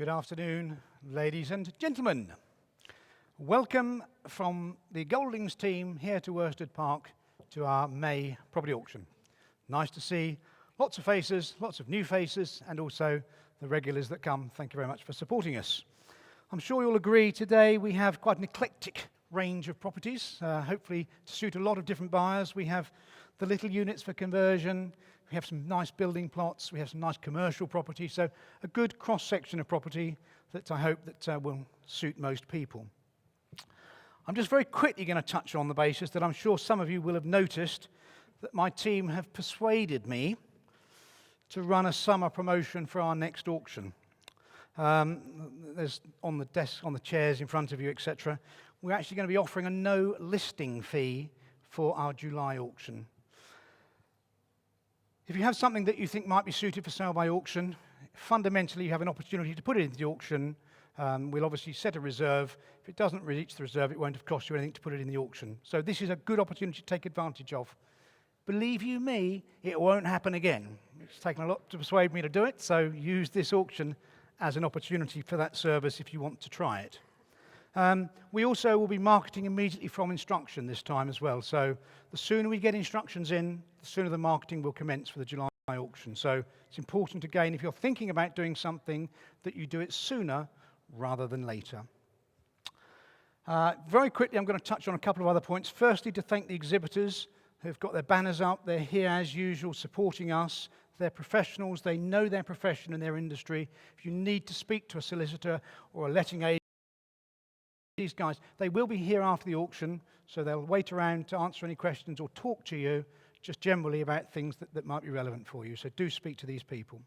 Good afternoon, ladies and gentlemen. Welcome from the Goldings team here to Wherstead Park to our May property auction. Nice to see lots of faces, lots of new faces, and also the regulars that come. Thank you very much for supporting us. I'm sure you'll agree today we have quite an eclectic range of properties, hopefully to suit a lot of different buyers. We have the little units for conversion, we have some nice building plots, we have some nice commercial property, so a good cross-section of property that I hope that will suit most people. I'm just very quickly going to touch on the basis that I'm sure some of you will have noticed that my team have persuaded me to run a summer promotion for our next auction. There's on the desk, on the chairs in front of you, etc. We're actually going to be offering a no listing fee for our July auction. If you have something that you think might be suited for sale by auction, fundamentally you have an opportunity to put it into the auction. We'll obviously set a reserve. If it doesn't reach the reserve, it won't have cost you anything to put it in the auction. So this is a good opportunity to take advantage of. Believe you me, it won't happen again. It's taken a lot to persuade me to do it, so use this auction as an opportunity for that service if you want to try it. We also will be marketing immediately from instruction this time as well. So the sooner we get instructions in, the sooner the marketing will commence for the July auction. So it's important, again, if you're thinking about doing something, that you do it sooner rather than later. Very quickly, I'm going to touch on a couple of other points. Firstly, to thank the exhibitors who've got their banners up. They're here as usual supporting us. They're professionals. They know their profession and their industry. If you need to speak to a solicitor or a letting agent, these guys, they will be here after the auction, so they'll wait around to answer any questions or talk to you just generally about things that might be relevant for you. So do speak to these people.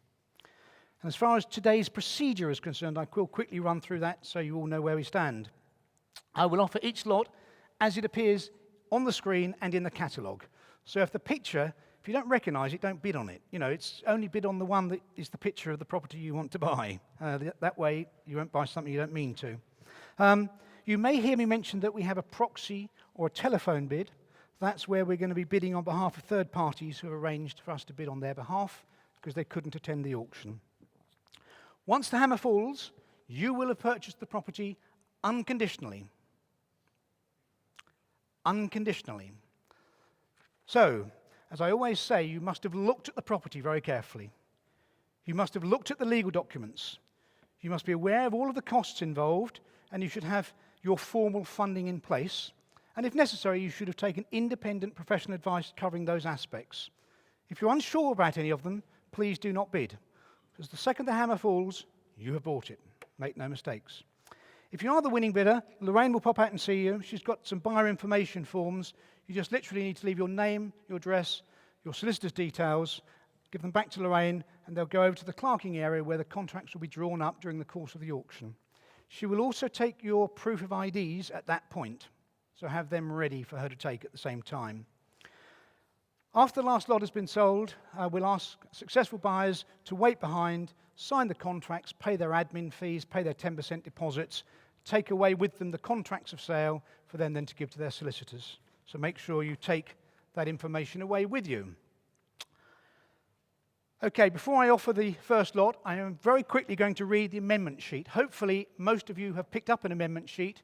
And as far as today's procedure is concerned, I will quickly run through that so you all know where we stand. I will offer each lot as it appears on the screen and in the catalogue. So if the picture, if you don't recognise it, don't bid on it. You know, it's only bid on the one that is the picture of the property you want to buy. That way you won't buy something you don't mean to. You may hear me mention that we have a proxy or a telephone bid. That's where we're going to be bidding on behalf of third parties who have arranged for us to bid on their behalf because they couldn't attend the auction. Once the hammer falls, you will have purchased the property unconditionally. Unconditionally. So, as I always say, you must have looked at the property very carefully. You must have looked at the legal documents. You must be aware of all of the costs involved, and you should have your formal funding in place. And if necessary, you should have taken independent professional advice covering those aspects. If you're unsure about any of them, please do not bid. Because the second the hammer falls, you have bought it. Make no mistakes. If you are the winning bidder, Lorraine will pop out and see you. She's got some buyer information forms. You just literally need to leave your name, your address, your solicitor's details, give them back to Lorraine, and they'll go over to the clerking area where the contracts will be drawn up during the course of the auction. She will also take your proof of IDs at that point, so have them ready for her to take at the same time. After the last lot has been sold, we'll ask successful buyers to wait behind, sign the contracts, pay their admin fees, pay their 10% deposits, take away with them the contracts of sale for them then to give to their solicitors. So make sure you take that information away with you. Okay, before I offer the first lot, I am very quickly going to read the amendment sheet. Hopefully, most of you have picked up an amendment sheet.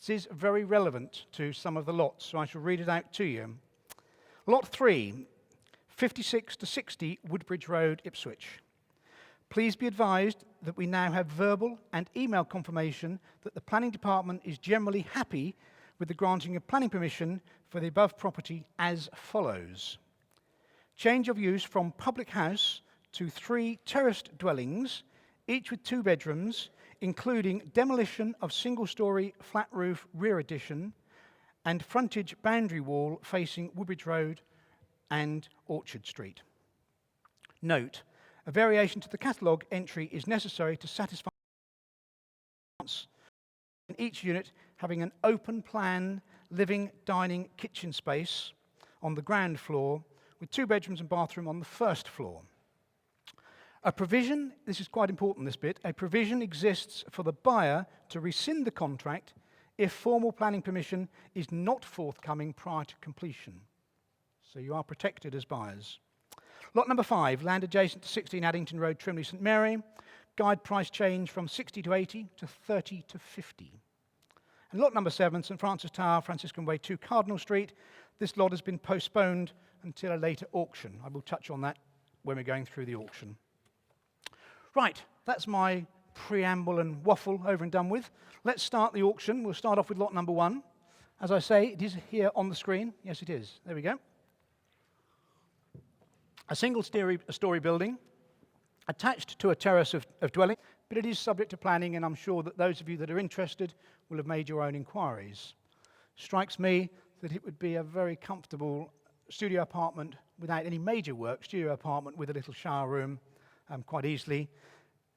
It is very relevant to some of the lots, so I shall read it out to you. Lot 3, 56 to 60 Woodbridge Road, Ipswich. Please be advised that we now have verbal and email confirmation that the planning department is generally happy with the granting of planning permission for the above property as follows. Change of use from public house to 3 terraced dwellings, each with 2 bedrooms, including demolition of single-storey flat roof rear addition and frontage boundary wall facing Woodbridge Road and Orchard Street. Note, a variation to the catalogue entry is necessary to satisfy in each unit having an open plan living, dining, kitchen space on the ground floor with 2 bedrooms and bathroom on the first floor. A provision, this is quite important this bit, a provision exists for the buyer to rescind the contract if formal planning permission is not forthcoming prior to completion. So you are protected as buyers. Lot number 5, land adjacent to 16 Addington Road, Trimley, St Mary. guide price change from 60 to 80 to 30 to 50. And lot number 7, St Francis Tower, Franciscan Way 2, Cardinal Street. This lot has been postponed until a later auction. I will touch on that when we're going through the auction. Right, that's my preamble and waffle over and done with. Let's start the auction. We'll start off with lot number 1. As I say, it is here on the screen. Yes, it is. There we go. A single-story building attached to a terrace of dwelling, but it is subject to planning, and I'm sure that those of you that are interested will have made your own inquiries. Strikes me that it would be a very comfortable studio apartment without any major work, studio apartment with a little shower room, quite easily,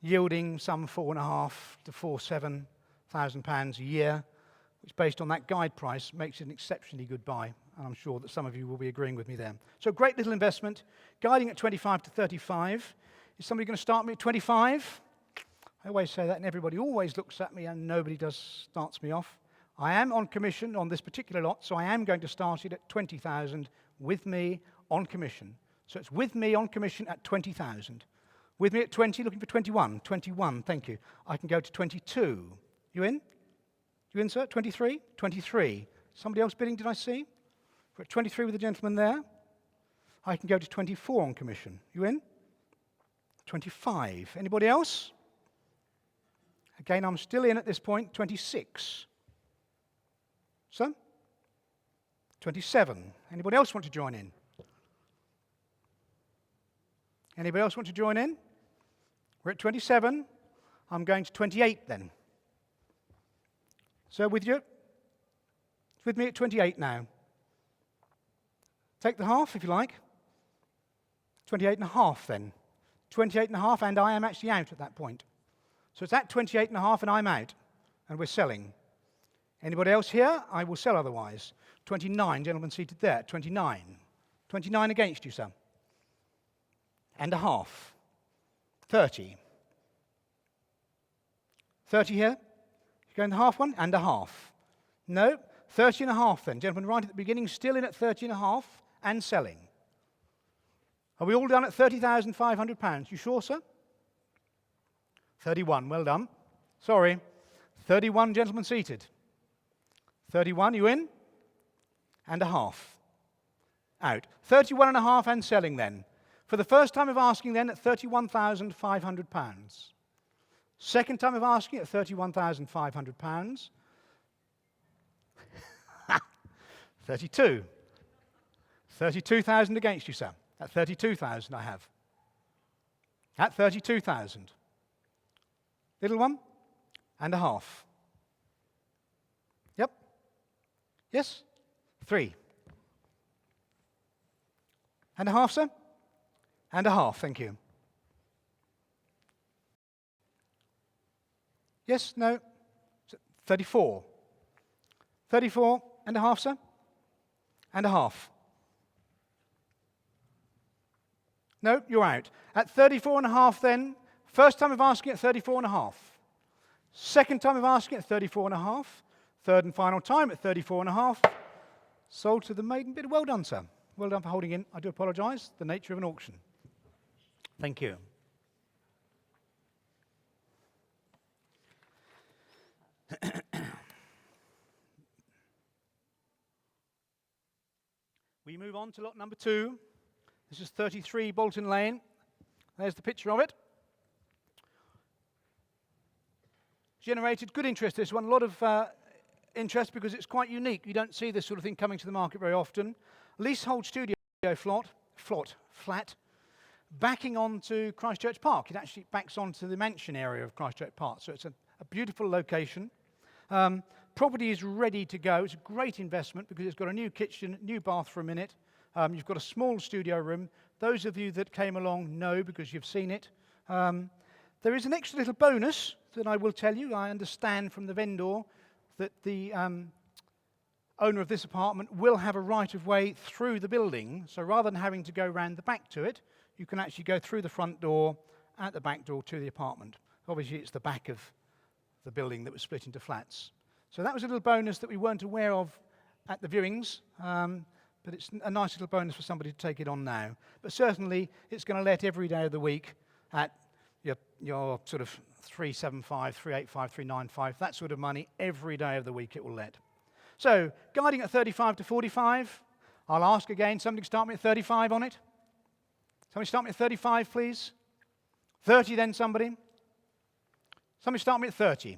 yielding some £4,500 to £47,000 a year, which based on that guide price makes it an exceptionally good buy, and I'm sure that some of you will be agreeing with me there. So great little investment, guiding at 25 to 35. Is somebody going to start me at 25? I always say that, and everybody always looks at me, and nobody starts me off. I am on commission on this particular lot, so I am going to start it at 20,000 with me on commission. So it's with me on commission at 20,000. With me at 20, looking for 21. 21, thank you. I can go to 22. You in? You in, sir? 23? 23. Somebody else bidding, did I see? We're at 23 with the gentleman there. I can go to 24 on commission. You in? 25. Anybody else? Again, I'm still in at this point. 26. So? 27. Anybody else want to join in? Anybody else want to join in? We're at 27. I'm going to 28 then. So with you? With me at 28 now. Take the half if you like. 28 and a half then. 28 and a half, and I am actually out at that point. So it's at 28 and a half and I'm out, and we're selling. Anybody else here? I will sell otherwise. 29, gentlemen seated there. 29. 29 against you, sir. And a half. 30. 30 here. You going the half one? And a half. No. 30 and a half then. Gentlemen, right at the beginning, still in at 30 and a half and selling. Are we all done at £30,500? You sure, sir? 31. Well done. Sorry. 31 gentlemen seated. 31. You in? And a half. Out. 31 and a half and selling then. For the first time of asking then at £31,500. Second time of asking at £31,500. 32. 32,000 against you, sir. At 32,000 I have. At 32,000. Little one? And a half. Yep. Yes? 3. And a half, sir? And a half, thank you. Yes? No? 34. 34 and a half, sir? And a half. No, you're out. At 34 and a half then, first time of asking at 34 and a half. Second time of asking at 34 and a half. Third and final time at 34 and a half. Sold to the maiden bidder. Well done, sir. Well done for holding in. I do apologise. The nature of an auction. Thank you. We move on to lot number 2. This is 33 Bolton Lane. There's the picture of it. Generated good interest, this one. A lot of interest because it's quite unique. You don't see this sort of thing coming to the market very often. Leasehold studio flat, backing onto Christchurch Park. It actually backs onto the mansion area of Christchurch Park, so it's a beautiful location. Property is ready to go. It's a great investment because it's got a new kitchen, new bathroom in it. You've got a small studio room. Those of you that came along know because you've seen it. There is an extra little bonus that I will tell you. I understand from the vendor that the owner of this apartment will have a right-of-way through the building. So rather than having to go round the back to it, you can actually go through the front door, out the back door to the apartment. Obviously, it's the back of the building that was split into flats. So that was a little bonus that we weren't aware of at the viewings, but it's a nice little bonus for somebody to take it on now. But certainly, it's going to let every day of the week at your sort of 375, 385, 395, that sort of money every day of the week it will let. So, guiding at 35 to 45, I'll ask again, somebody start me at 35 on it. Somebody start me at 35, please. 30 then, somebody. Somebody start me at 30.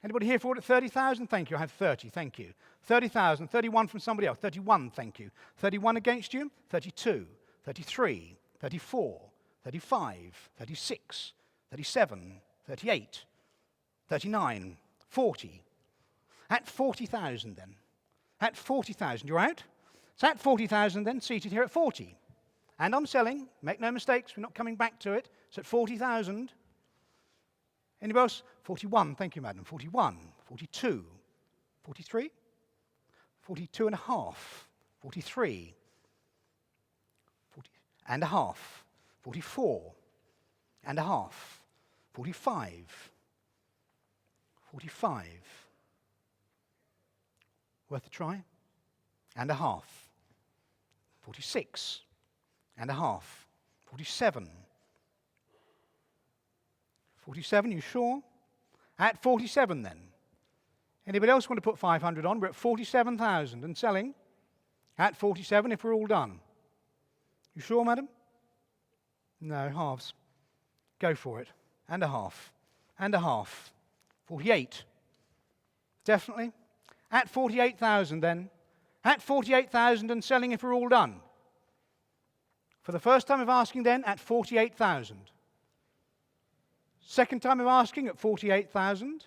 Anybody here for it at 30,000? Thank you. I have 30. Thank you. 30,000. 31 from somebody else. 31. Thank you. 31 against you. 32. 33. 34. 35. 36. 37. 38. 39. 40. At 40,000 then. At 40,000. You're out? So at 40,000 then, seated here at 40. And I'm selling. Make no mistakes. We're not coming back to it. So at 40,000. Anybody else? 41, thank you, madam. 41, 42, 43, 42 and a half, 43, 40 and a half, 44 and a half, 45, 45. Worth a try? And a half, 46 and a half, 47. 47, you sure? At 47 then. Anybody else want to put 500 on? We're at 47,000 and selling. At 47 if we're all done. You sure, madam? No, halves. Go for it. And a half. And a half. 48. Definitely. At 48,000 then. At 48,000 and selling if we're all done. For the first time of asking then, at 48,000. Second time of asking at 48,000.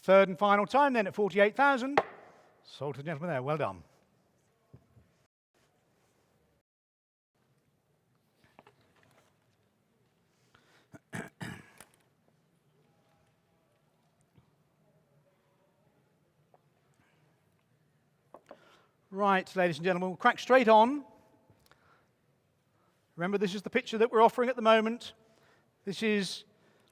Third and final time then at 48,000. Sold to the gentleman there. Well done. Right, ladies and gentlemen, we'll crack straight on. Remember, this is the picture that we're offering at the moment. This is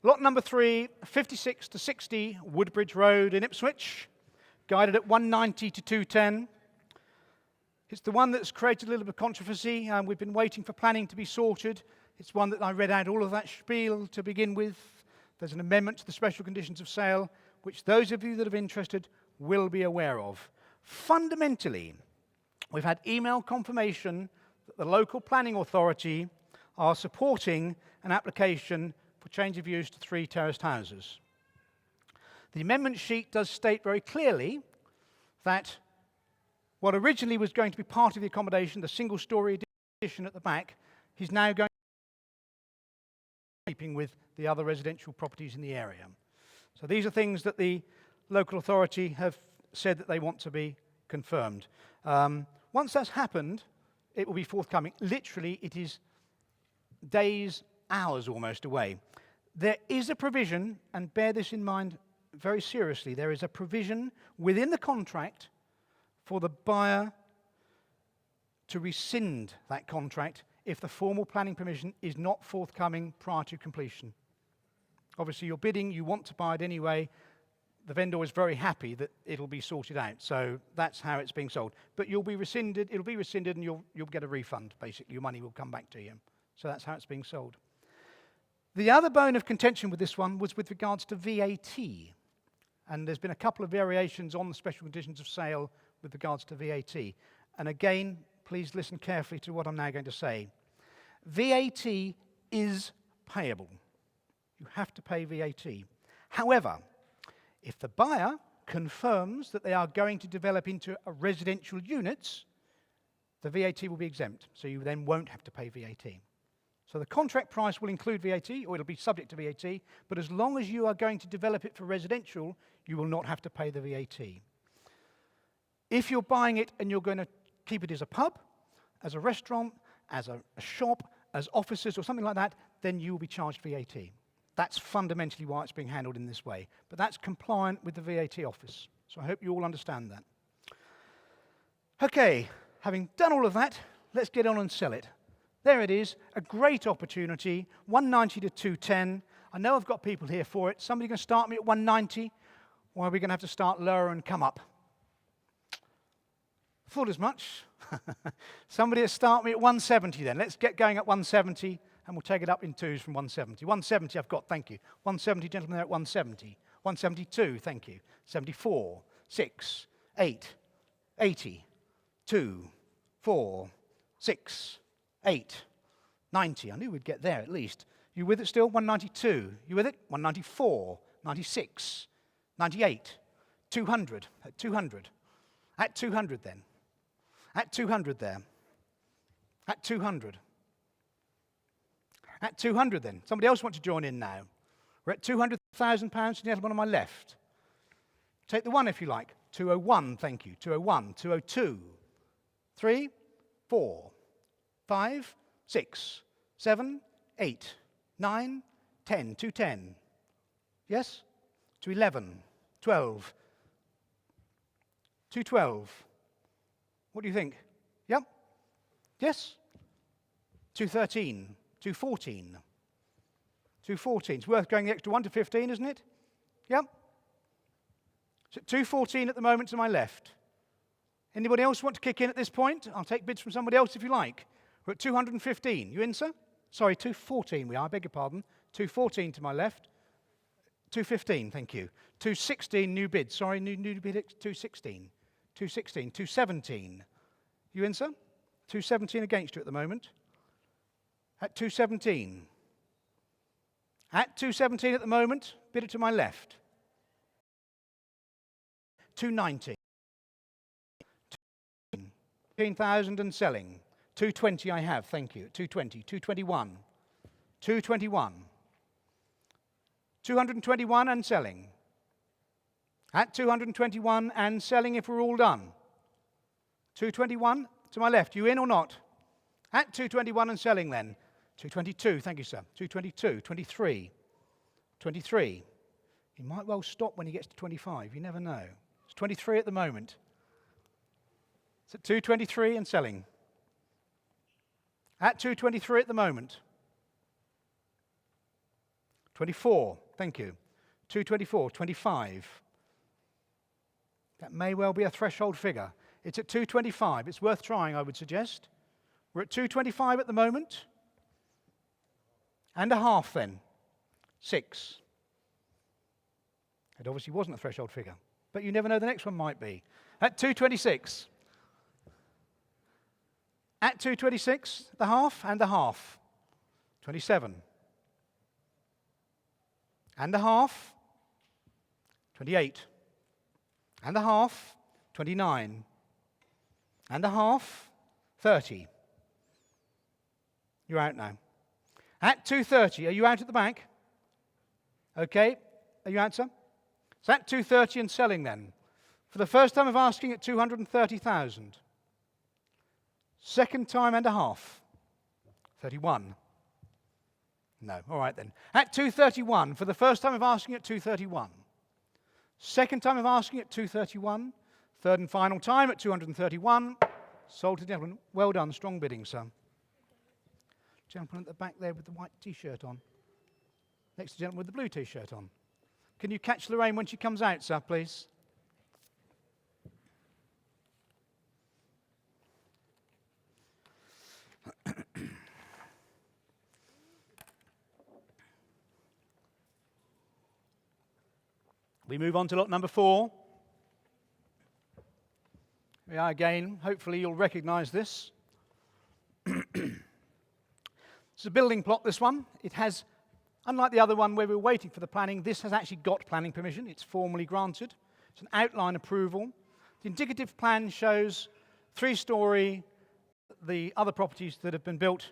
lot number 3, 56 to 60 Woodbridge Road in Ipswich, guided at 190 to 210. It's the one that's created a little bit of controversy, and we've been waiting for planning to be sorted. It's one that I read out all of that spiel to begin with. There's an amendment to the special conditions of sale, which those of you that are interested will be aware of. Fundamentally, we've had email confirmation that the local planning authority are supporting an application for change of use to 3 terraced houses. The amendment sheet does state very clearly that what originally was going to be part of the accommodation, the single-storey addition at the back, is now going to be keeping with the other residential properties in the area. So these are things that the local authority have said that they want to be confirmed. Once that's happened, it will be forthcoming. Literally, it is days, hours almost away. There is a provision, and bear this in mind very seriously, there is a provision within the contract for the buyer to rescind that contract if the formal planning permission is not forthcoming prior to completion. Obviously, you're bidding, you want to buy it anyway. The vendor is very happy that it'll be sorted out, so that's how it's being sold. But you'll be rescinded, it'll be rescinded, and you'll get a refund, basically. Your money will come back to you. So that's how it's being sold. The other bone of contention with this one was with regards to VAT. And there's been a couple of variations on the special conditions of sale with regards to VAT. And again, please listen carefully to what I'm now going to say. VAT is payable. You have to pay VAT. However, if the buyer confirms that they are going to develop into a residential units, the VAT will be exempt. So you then won't have to pay VAT. So the contract price will include VAT, or it'll be subject to VAT, but as long as you are going to develop it for residential, you will not have to pay the VAT. If you're buying it and you're going to keep it as a pub, as a restaurant, as a shop, as offices or something like that, then you will be charged VAT. That's fundamentally why it's being handled in this way. But that's compliant with the VAT office. So I hope you all understand that. Okay, having done all of that, let's get on and sell it. There it is, a great opportunity, 190 to 210. I know I've got people here for it. Somebody going to start me at 190, or are we going to have to start lower and come up? Thought as much. Somebody start me at 170 then. Let's get going at 170 and we'll take it up in twos from 170. 170 I've got, thank you. 170, gentlemen there at 170. 172, thank you. 74, 6, 8, 80, 2, 4, 6, 8, 90. I knew we'd get there at least. You with it still? 192. You with it? 194, 96, 98, 200. At 200. At 200 then. At 200 there. At 200. At 200 then. Somebody else want to join in now? We're at £200,000, gentleman on my left. Take the one if you like. 201, thank you. 201, 202, 3, 4, 5, 6, 7, 8, 9, 10, 210. Yes? 211, 12, 212. What do you think? Yep. Yes? 213, 214. 214. It's worth going the extra 1 to 15, isn't it? Yep. So 214 at the moment to my left. Anybody else want to kick in at this point? I'll take bids from somebody else if you like. We're at 215. You in, sir? Sorry, 214 we are, I beg your pardon. 214 to my left. 215, thank you. 216 new bid. Sorry, new bid, 216. 216, 217. You in, sir? 217 against you at the moment. At 217. At 217 at the moment, bidder to my left. 290. 15,000 and selling. 220 I have, thank you. 220, 221. 221. 221 and selling. At 221 and selling if we're all done. 221 to my left. You in or not? At 221 and selling then. 222, thank you, sir. 222, 23, 23. He might well stop when he gets to 25. You never know. It's 23 at the moment. It's at 223 and selling. At 223 at the moment. 24, thank you. 224, 25. That may well be a threshold figure. It's at 225. It's worth trying, I would suggest. We're at 225 at the moment. And a half then. 6. It obviously wasn't a threshold figure. But you never know, the next one might be. At 226. At 226, the half and the half. 27. And the half. 28. And the half. 29. And the half. 30. You're out now. At 230, are you out at the back? Okay, are you out, sir? So at 230 and selling then. For the first time of asking at 230,000. Second time and a half. 31. No, all right then. At 231, for the first time of asking at 231. Second time of asking at 231. Third and final time at 231. Sold to the gentleman. Well done, strong bidding, sir. Gentleman at the back there with the white T-shirt on. Next to the gentleman with the blue T-shirt on. Can you catch Lorraine when she comes out, sir, please? We move on to lot number 4. We are again, hopefully you'll recognise this. It's a building plot, this one. It has, unlike the other one where we were waiting for the planning, this has actually got planning permission. It's formally granted. It's an outline approval. The indicative plan shows 3-storey, the other properties that have been built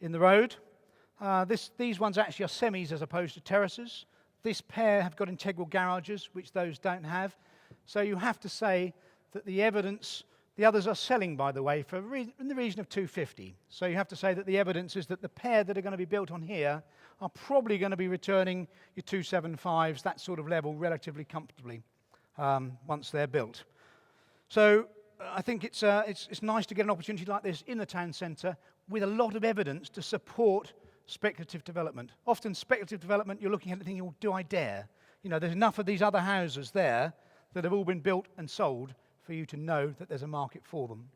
in the road. These ones actually are semis as opposed to terraces. This pair have got integral garages, which those don't have. So you have to say that the evidence, the others are selling, by the way, for in the region of 250. So you have to say that the evidence is that the pair that are going to be built on here are probably going to be returning your 275s, that sort of level, relatively comfortably once they're built. So I think it's nice to get an opportunity like this in the town centre with a lot of evidence to support speculative development. Often speculative development, you're looking at it thinking, well, do I dare? You know, there's enough of these other houses there that have all been built and sold for you to know that there's a market for them.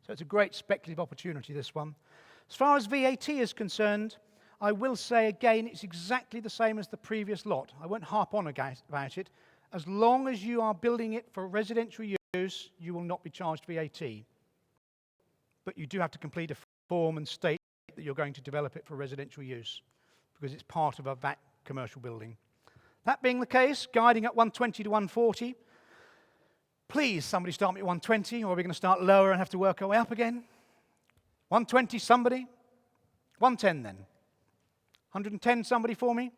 So it's a great speculative opportunity, this one. As far as VAT is concerned, I will say again, it's exactly the same as the previous lot. I won't harp on about it. As long as you are building it for residential use, you will not be charged VAT. But you do have to complete a form and state that you're going to develop it for residential use, because it's part of a VAT commercial building. That being the case, guiding at 120 to 140. Please, somebody start me at 120, or are we going to start lower and have to work our way up again? 120, somebody? 110 then. 110, somebody for me?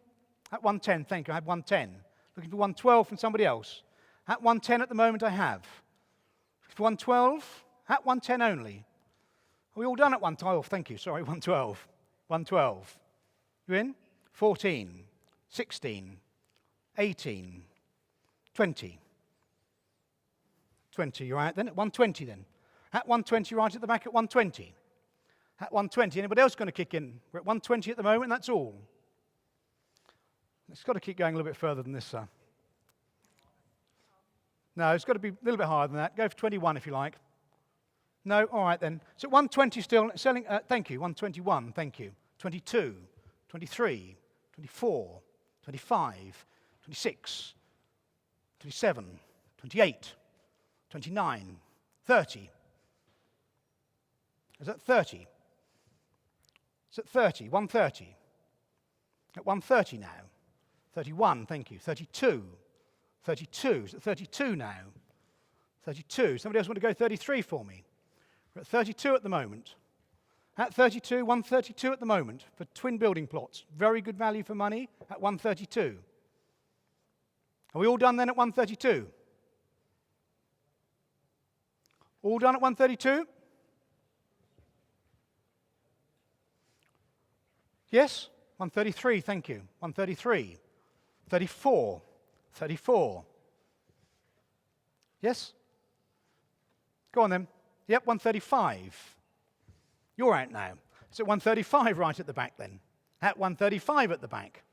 At 110, thank you, I had 110. Looking for 112 from somebody else. At 110 at the moment I have. For 112, at 110 only. Are we all done at 112? Thank you, sorry, 112. 112. You in? 14, 16, 18, 20. 20, you all right then? At 120 then. At 120, right at the back at 120. At 120, anybody else going to kick in? We're at 120 at the moment, that's all. It's got to keep going a little bit further than this, sir. No, it's got to be a little bit higher than that. Go for 21 if you like. No? All right then. So 120 still selling, thank you, 121, thank you. 22, 23, 24, 25, 26, 27, 28, 29, 30. Is that 30? It's at 30, 130. At 130 now. 31, thank you. 32. 32. It's at 32 now. 32. Somebody else want to go 33 for me? We're at 32 at the moment. At 32, 132 at the moment for twin building plots. Very good value for money at 132. Are we all done then at 132? All done at 132? Yes? 133, thank you. 133. 34. 34. Yes? Go on then. Yep, 135. You're out now. It's at 135 right at the back then. At 135 at the back.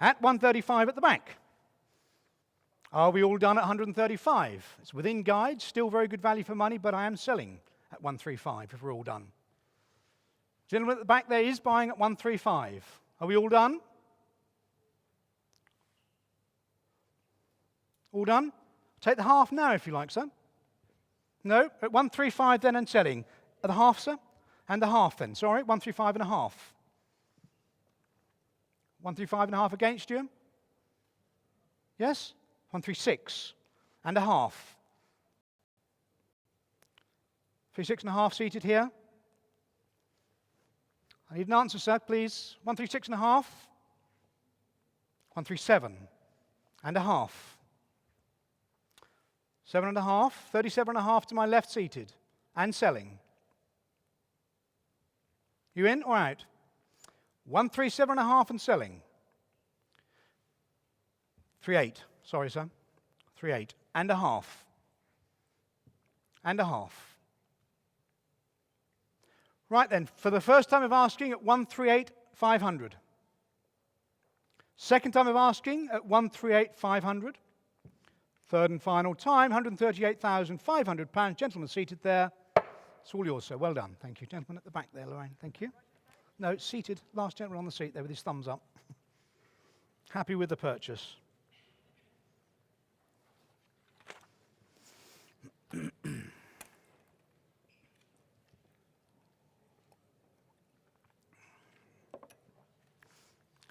At 135 at the back. Are we all done at 135? It's within guide, still very good value for money, but I am selling at 135 if we're all done. Gentleman at the back there is buying at 135. Are we all done? All done? Take the half now if you like, sir. No? At 135 then and selling. At the half, sir? And the half then. Sorry, 135 and a half. 135 and a half against you? Yes? 136 and a half. 36 and a half seated here. I need an answer, sir, please. 136 and a half. 137 and a half. 7 and a half. 37 and a half to my left seated and selling. You in or out? 137 and a half and selling. 38. Sorry, sir. 38 and a half. And a half. Right then, for the first time of asking at 138,500. Second time of asking at 138,500. Third and final time, £138,500. Gentleman seated there. It's all yours, sir. Well done. Thank you. Gentleman at the back there, Lorraine. Thank you. No, seated. Last gentleman on the seat there with his thumbs up. Happy with the purchase.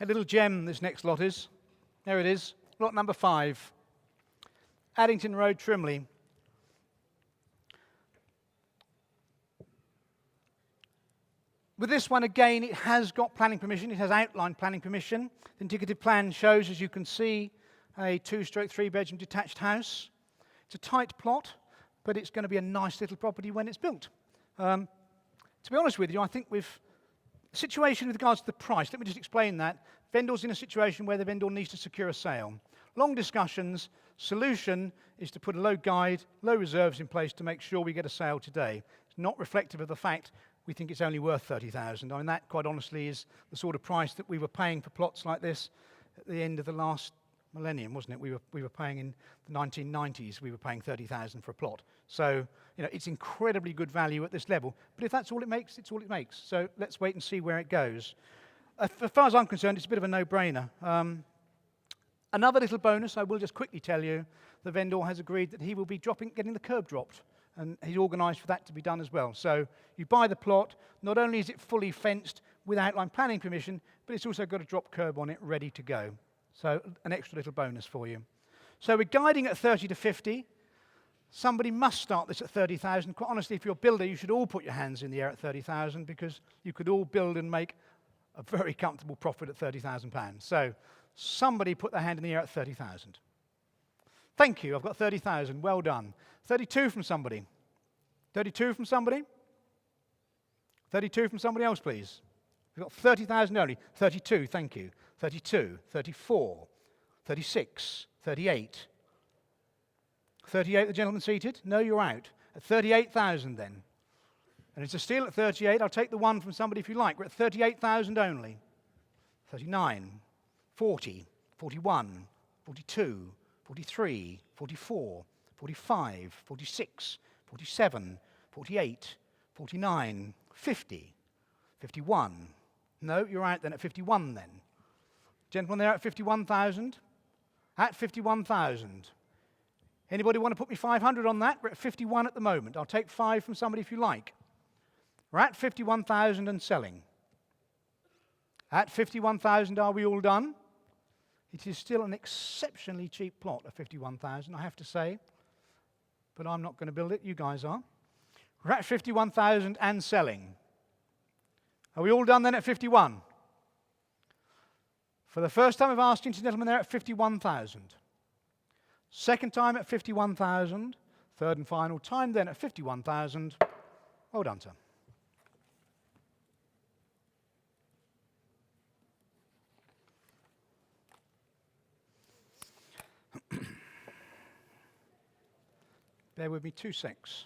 A little gem this next lot is. There it is. Lot number 5. Addington Road, Trimley. With this one, again, it has got planning permission. It has outline planning permission. The indicative plan shows, as you can see, a 2/3-bedroom detached house. It's a tight plot, but it's going to be a nice little property when it's built. To be honest with you, I think with the situation with regards to the price, let me just explain that. Vendor's in a situation where the vendor needs to secure a sale. Long discussions. Solution is to put a low guide, low reserves in place to make sure we get a sale today. It's not reflective of the fact we think it's only worth 30,000. I mean, that, quite honestly, is the sort of price that we were paying for plots like this at the end of the last millennium, wasn't it? We were paying in the 1990s, we were paying 30,000 for a plot. So, it's incredibly good value at this level. But if that's all it makes, it's all it makes. So let's wait and see where it goes. As far as I'm concerned, it's a bit of a no-brainer. Another little bonus, I will just quickly tell you, the vendor has agreed that he will be getting the curb dropped, and he's organised for that to be done as well. So you buy the plot, not only is it fully fenced with outline planning permission, but it's also got a drop curb on it ready to go. So an extra little bonus for you. So we're guiding at 30 to 50. Somebody must start this at 30,000. Quite honestly, if you're a builder, you should all put your hands in the air at 30,000 because you could all build and make a very comfortable profit at £30,000. So somebody put their hand in the air at 30,000. Thank you, I've got 30,000, well done. 32 from somebody. 32 from somebody? 32 from somebody else, please. We've got 30,000 only. 32, thank you. 32, 34, 36, 38. 38, the gentleman seated? No, you're out. At 38,000 then. And it's a steal at 38. I'll take the one from somebody if you like. We're at 38,000 only. 39, 40, 41, 42, 43, 44, 45, 46, 47, 48, 49, 50, 51. No, you're out then at 51 then. Gentleman there at 51,000. At 51,000. Anybody want to put me 500 on that? We're at 51 at the moment. I'll take 5 from somebody if you like. We're at 51,000 and selling. At 51,000, are we all done? It is still an exceptionally cheap plot at 51,000, I have to say. But I'm not going to build it, you guys are. We're at 51,000 and selling. Are we all done then at 51? For the first time I've asked you, gentlemen, they're at 51,000. Second time at 51,000. Third and final time then at 51,000. Well done, sir. Bear with me 2 secs.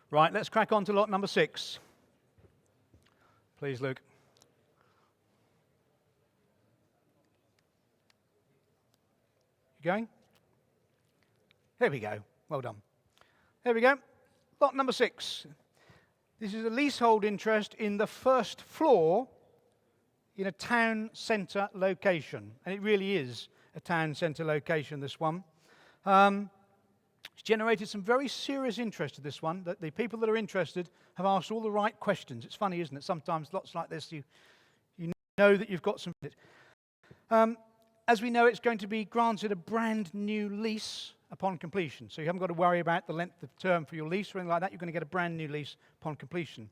Right, let's crack on to lot number 6. Please, Luke. You going? There we go. Well done. There we go. Lot number 6. This is a leasehold interest in the first floor in a town centre location. And it really is a town centre location, this one. It's generated some very serious interest in this one. That the people that are interested have asked all the right questions. It's funny, isn't it? Sometimes lots like this, you know that you've got some... As we know, it's going to be granted a brand new lease upon completion. So you haven't got to worry about the length of term for your lease or anything like that. You're going to get a brand new lease upon completion.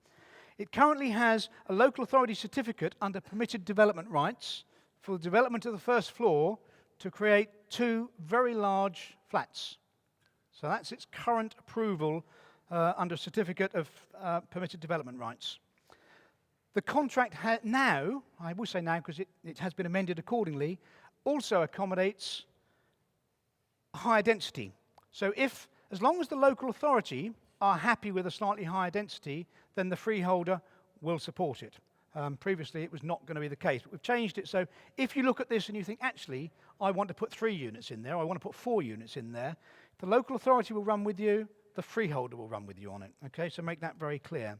It currently has a local authority certificate under permitted development rights for the development of the first floor to create 2 very large flats. So that's its current approval under certificate of permitted development rights. The contract now, I will say now because it has been amended accordingly, also accommodates higher density. So as long as the local authority are happy with a slightly higher density, then the freeholder will support it. Previously, it was not going to be the case, but we've changed it. So if you look at this and you think, actually, I want to put 3 units in there, I want to put 4 units in there, the local authority will run with you, the freeholder will run with you on it. Okay, so make that very clear.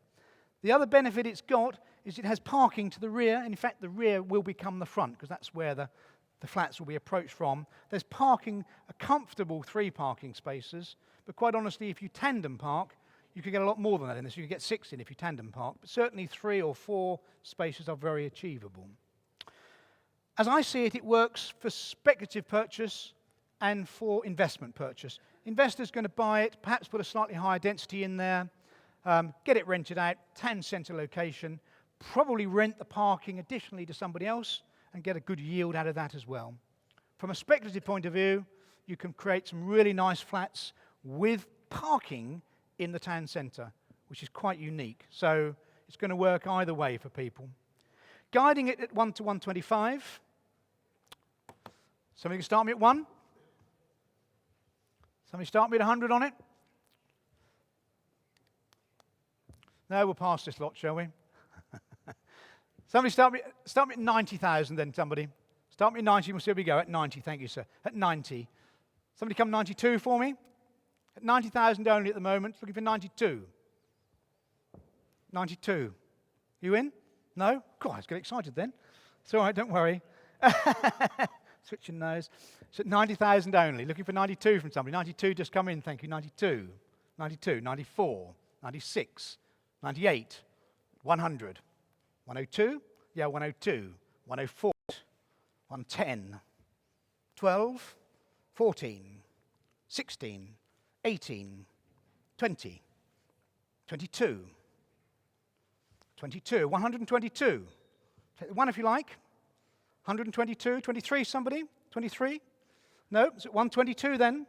The other benefit it's got is it has parking to the rear. In fact, the rear will become the front because that's where the flats will be approached from. There's parking, a comfortable 3 parking spaces, but quite honestly, if you tandem park, you could get a lot more than that in this. You could get 6 in if you tandem park, but certainly 3 or 4 spaces are very achievable. As I see it, it works for speculative purchase and for investment purchase. Investor's going to buy it, perhaps put a slightly higher density in there, get it rented out, town centre location, probably rent the parking additionally to somebody else and get a good yield out of that as well. From a speculative point of view, you can create some really nice flats with parking in the town centre, which is quite unique. So it's going to work either way for people. Guiding it at 1 to 125. Somebody can start me at 1. Somebody start me at 100 on it. No, we'll pass this lot, shall we? Somebody start me at 90,000 then, somebody. Start me at 90, we'll see where we go. At 90, thank you, sir. At 90. Somebody come 92 for me? At 90,000 only at the moment, looking for 92. 92. You in? No? God, let's get excited then. It's all right, don't worry. Switching nose. It's at 90,000 only, looking for 92 from somebody. 92, just come in, thank you. 92, 92, 94, 96, 98, 100, 102, yeah, 102, 104, 110, 12, 14, 16, 18, 20, 22, 22, 122. Take the one if you like. 122, 23, somebody? 23? No, it's at 122 then.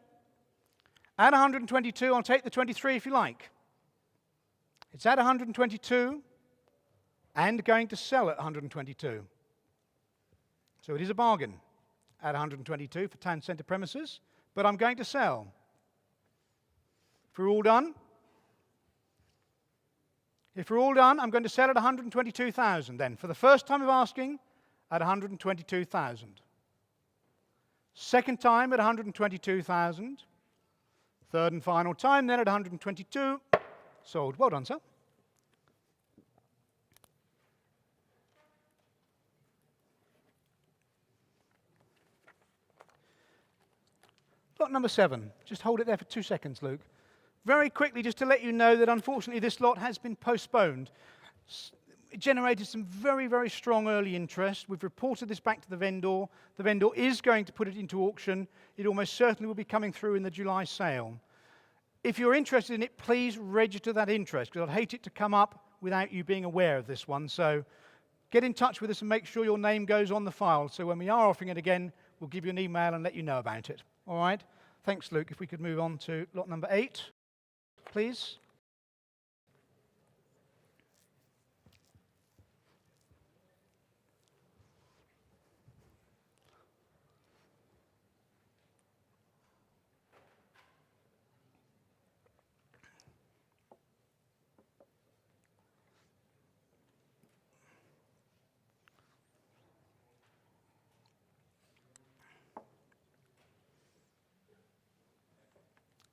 At 122, I'll take the 23 if you like. It's at 122 and going to sell at 122. So it is a bargain at 122 for town centre premises, but I'm going to sell. If we're all done, I'm going to sell at 122,000 then. For the first time of asking, at 122,000. Second time at 122,000. Third and final time then at 122. Sold. Well done, sir. Lot number 7. Just hold it there for 2 seconds, Luke. Very quickly, just to let you know that unfortunately this lot has been postponed. It generated some very, very strong early interest. We've reported this back to the vendor. The vendor is going to put it into auction. It almost certainly will be coming through in the July sale. If you're interested in it, please register that interest, because I'd hate it to come up without you being aware of this one. So get in touch with us and make sure your name goes on the file. So when we are offering it again, we'll give you an email and let you know about it. All right? Thanks, Luke. If we could move on to lot number 8, please.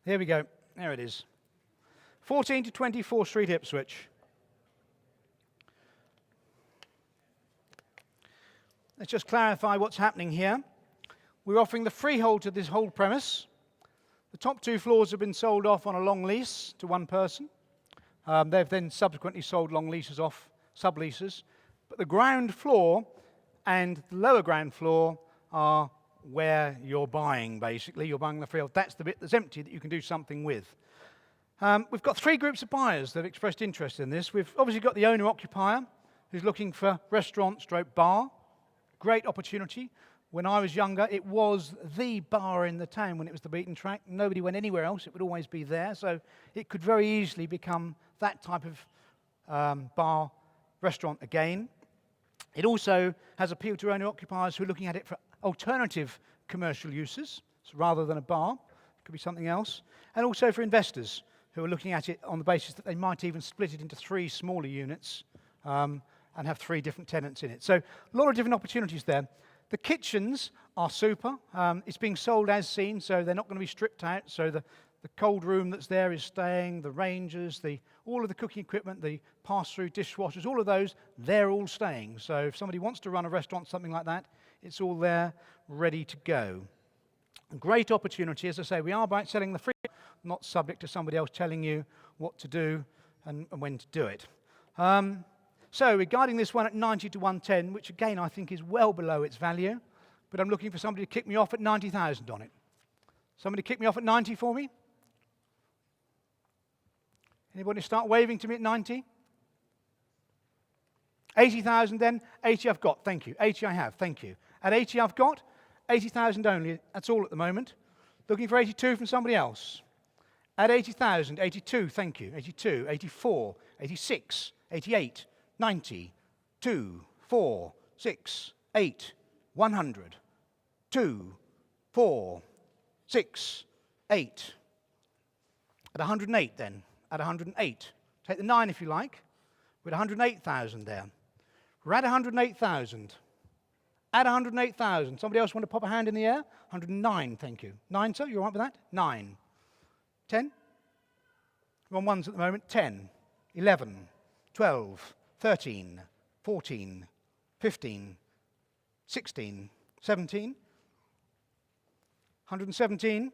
Here we go. There it is. 14 to 24 Street, Ipswich. Let's just clarify what's happening here. We're offering the freehold to this whole premise. The top 2 floors have been sold off on a long lease to one person. They've then subsequently sold long leases off, subleases. But the ground floor and the lower ground floor are where you're buying, basically. You're buying the freehold. That's the bit that's empty that you can do something with. We've got 3 groups of buyers that have expressed interest in this. We've obviously got the owner-occupier who's looking for restaurant/bar. Great opportunity. When I was younger, it was the bar in the town when it was the beaten track. Nobody went anywhere else. It would always be there. So it could very easily become that type of bar restaurant again. It also has appeal to owner-occupiers who are looking at it for alternative commercial uses, so rather than a bar. It could be something else. And also for investors who are looking at it on the basis that they might even split it into 3 smaller units and have 3 different tenants in it. So a lot of different opportunities there. The kitchens are super. It's being sold as seen, so they're not going to be stripped out. So the cold room that's there is staying, the rangers, all of the cooking equipment, the pass-through dishwashers, all of those, they're all staying. So if somebody wants to run a restaurant, something like that, it's all there, ready to go. A great opportunity. As I say, we are about selling the free, not subject to somebody else telling you what to do and when to do it. So we're guiding this one at 90 to 110, which again I think is well below its value, but I'm looking for somebody to kick me off at 90,000 on it. Somebody kick me off at 90 for me? Anybody start waving to me at 90? 80,000 then? 80 I've got, thank you. 80 I have, thank you. At 80 I've got, 80,000 only, that's all at the moment. Looking for 82 from somebody else. At 80,000, 82, thank you. 82, 84, 86, 88, 90, 2, 4, 6, 8, 100, 2, 4, 6, 8. At 108 then, at 108. Take the 9 if you like. We're at 108,000 there. We're at 108,000. At 108,000. Somebody else want to pop a hand in the air? 109, thank you. 9, sir, you all right with that? 9. 10? We're on ones at the moment. 10, 11, 12, 13, 14, 15, 16, 17, 117.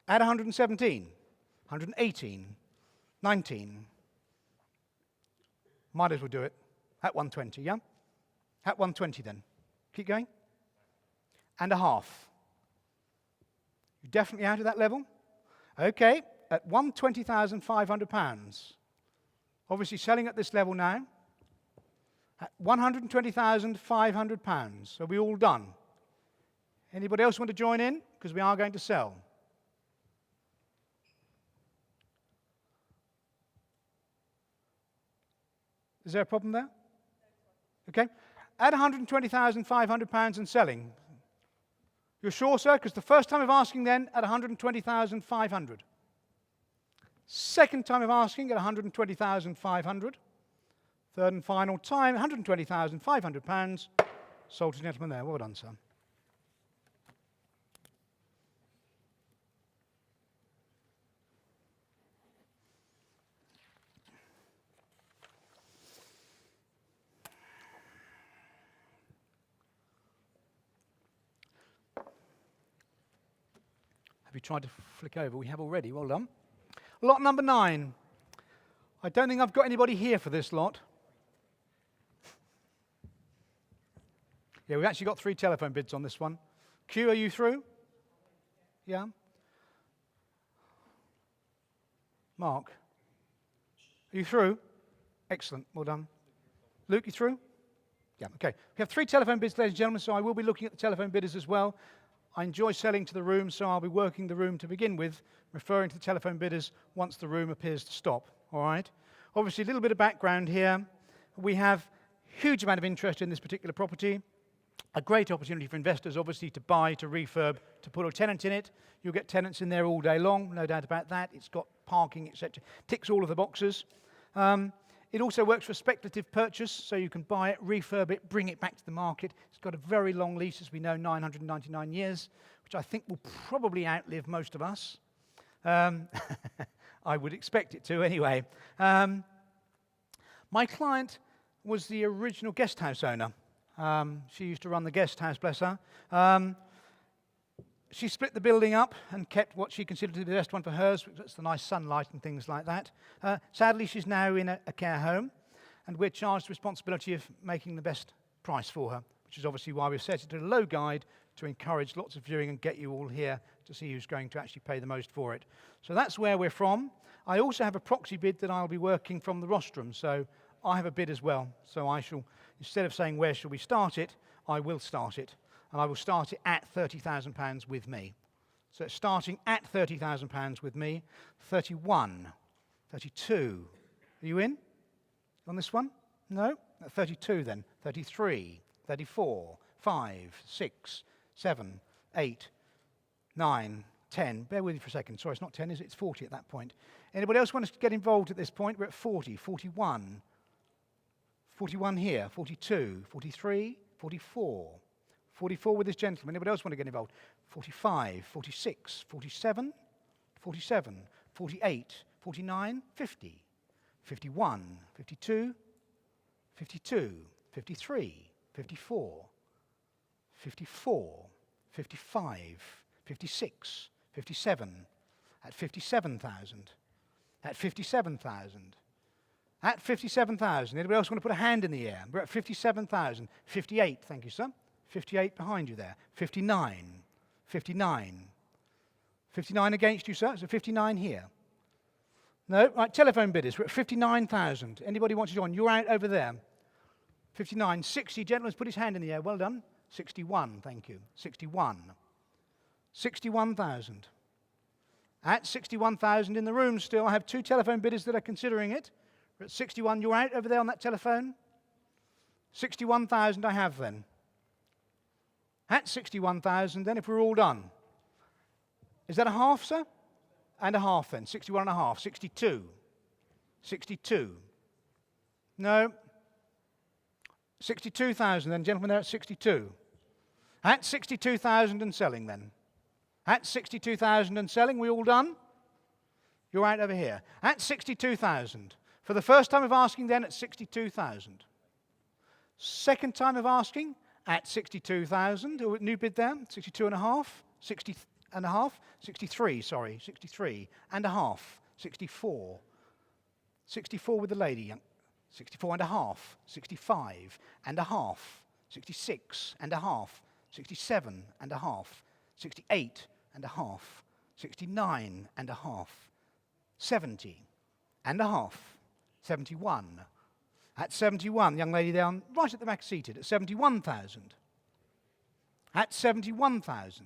At 117, 118, 19. Might as well do it. At 120, yeah? At 120 then. Keep going. And a half. You definitely out of that level? Okay, at £120,500. Obviously selling at this level now. At £120,500. Are we all done? Anybody else want to join in? Because we are going to sell. Is there a problem there? Okay. At £120,500 and selling. You're sure, sir? Because the first time of asking then at £120,500. Second time of asking at £120,500. Third and final time, £120,500. Sold to the gentleman there. Well done, sir. Have you tried to flick over? We have already. Well done. Lot number 9. I don't think I've got anybody here for this lot. Yeah, we've actually got 3 telephone bids on this one. Q, are you through? Yeah. Mark, are you through? Excellent. Well done. Luke, you through? Yeah, okay. We have 3 telephone bids, ladies and gentlemen, so I will be looking at the telephone bidders as well. I enjoy selling to the room, so I'll be working the room to begin with, referring to the telephone bidders once the room appears to stop, all right? Obviously, a little bit of background here. We have a huge amount of interest in this particular property. A great opportunity for investors, obviously, to buy, to refurb, to put a tenant in it. You'll get tenants in there all day long, no doubt about that. It's got parking, etc. Ticks all of the boxes. It also works for speculative purchase, so you can buy it, refurb it, bring it back to the market. It's got a very long lease, as we know, 999 years, which I think will probably outlive most of us. I would expect it to anyway. My client was the original guest house owner. She used to run the guest house, bless her. She split the building up and kept what she considered to be the best one for hers, which was the nice sunlight and things like that. Sadly, she's now in a care home, and we're charged the responsibility of making the best price for her, which is obviously why we've set it at a low guide to encourage lots of viewing and get you all here to see who's going to actually pay the most for it. So that's where we're from. I also have a proxy bid that I'll be working from the rostrum, so I have a bid as well. So I shall, instead of saying where shall we start it, I will start it. And I will start it at £30,000 with me. So it's starting at £30,000 with me. 31, 32. Are you in on this one? No? At 32 then. 33, 34, 5, 6, 7, 8, 9, 10. Bear with me for a second. Sorry, it's not 10, is it? It's 40 at that point. Anybody else want to get involved at this point? We're at 40, 41. 41 here, 42, 43, 44. 44 with this gentleman. Anybody else want to get involved? 45, 46, 47, 47, 48, 49, 50, 51, 52, 52, 53, 54, 54, 55, 56, 57, at 57,000, at 57,000, at 57,000. Anybody else want to put a hand in the air? We're at 57,000. 58, thank you, sir. 58 behind you there. 59. 59. 59 against you, sir. So 59 here. No? Right, telephone bidders. We're at 59,000. Anybody want to join? You're out over there. 59. 60. Gentleman's put his hand in the air. Well done. 61. Thank you. 61. 61,000. At 61,000 in the room still. I have 2 telephone bidders that are considering it. We're at 61. You're out over there on that telephone. 61,000 I have then. At 61,000, then, if we're all done. Is that a half, sir? And a half, then. 61 and a half. 62. 62. No. 62,000 then, gentlemen there at 62. At 62,000 and selling then. At 62,000 and selling, we all done? You're right over here. At 62,000. For the first time of asking then at 62,000. Second time of asking at 62,000. New bid there, 62 and a half, 60 and a half, 63, sorry, 63 and a half, 64. 64 with the lady, 64 and a half, 65 and a half, 66 and a half, 67 and a half, 68 and a half, 69 and a half, 70 and a half, 71. At 71, young lady down right at the back seated, at 71,000. At 71,000.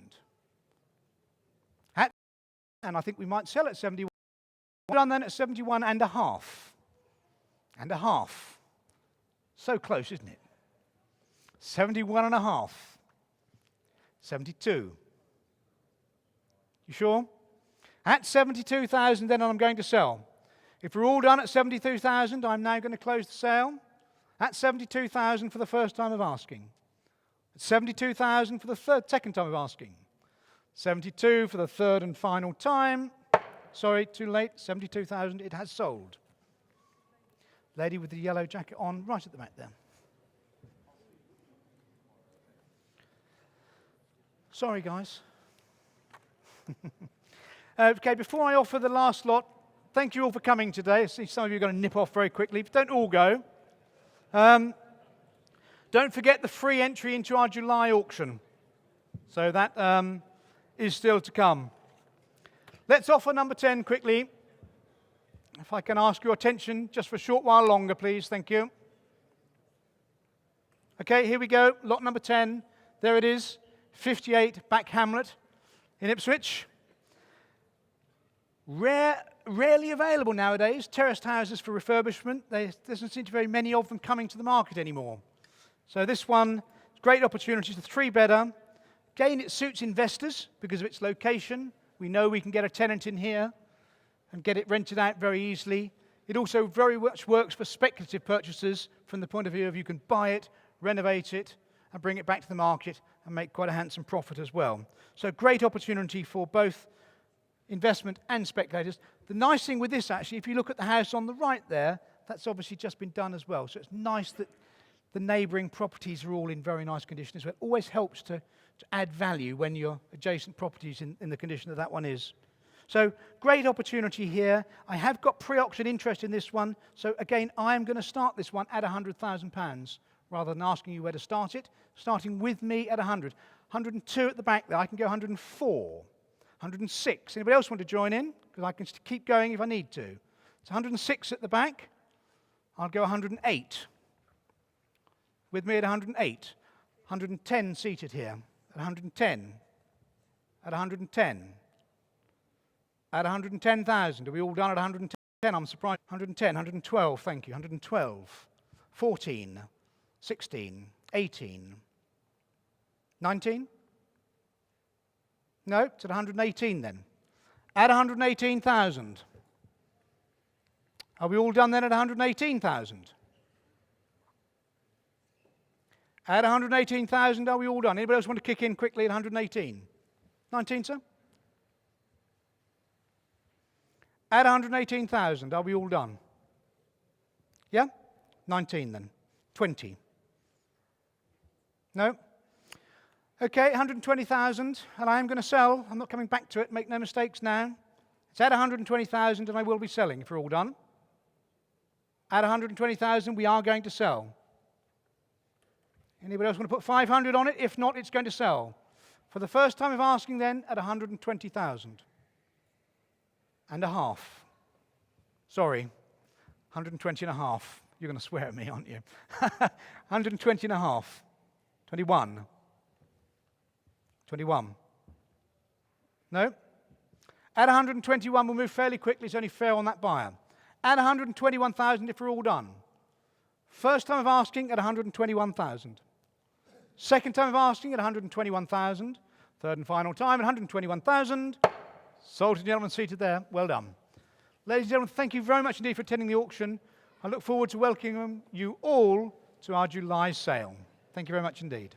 And I think we might sell at 71. Done then at 71 and a half. And a half. So close, isn't it? 71 and a half. 72. You sure? At 72,000 then I'm going to sell. If we're all done at 72,000, I'm now going to close the sale. At 72,000 for the first time of asking. At 72,000 for the second time of asking. 72 for the third and final time. Sorry, too late. 72,000, it has sold. Lady with the yellow jacket on, right at the back there. Sorry, guys. Okay, before I offer the last lot, thank you all for coming today. I see some of you are going to nip off very quickly, but don't all go. Don't forget the free entry into our July auction. So that is still to come. Let's offer number 10 quickly. If I can ask your attention just for a short while longer, please. Thank you. Okay, here we go. Lot number 10. There it is. 58 Back Hamlet in Ipswich. Rarely available nowadays. Terraced houses for refurbishment. There doesn't seem to be very many of them coming to the market anymore. So this one, great opportunity. It's a three-bedder. Again, it suits investors because of its location. We know we can get a tenant in here and get it rented out very easily. It also very much works for speculative purchasers from the point of view of you can buy it, renovate it, and bring it back to the market and make quite a handsome profit as well. So great opportunity for both investment and speculators. The nice thing with this, actually, if you look at the house on the right there, that's obviously just been done as well. So it's nice that the neighbouring properties are all in very nice condition as well. It always helps to add value when your adjacent properties in the condition that one is. So great opportunity here. I have got pre-auction interest in this one. So again, I am going to start this one at £100,000 rather than asking you where to start it. Starting with me at 100. 102 at the back there. I can go 104. 106. Anybody else want to join in? Because I can keep going if I need to. It's 106 at the back. I'll go 108. With me at 108. 110 seated here. At 110. At 110. At 110,000. Are we all done at 110? I'm surprised. 110, 112, thank you. 112. 14. 16. 18. 19? No, it's at 118 then. At 118,000. Are we all done then at 118,000? At 118,000, are we all done? Anybody else want to kick in quickly at 118? 19, sir? At 118,000, are we all done? Yeah? 19 then. 20. No? Okay, 120,000, and I am going to sell. I'm not coming back to it. Make no mistakes now. It's at 120,000, and I will be selling if we're all done. At 120,000, we are going to sell. Anybody else want to put 500 on it? If not, it's going to sell. For the first time of asking then, at 120,000. And a half. Sorry, 120 and a half. You're going to swear at me, aren't you? 120 and a half. 21. 21. No? At 121, we'll move fairly quickly. It's only fair on that buyer. At 121,000 if we're all done. First time of asking at 121,000. Second time of asking at 121,000. Third and final time at 121,000. Sold to gentlemen seated there. Well done. Ladies and gentlemen, thank you very much indeed for attending the auction. I look forward to welcoming you all to our July sale. Thank you very much indeed.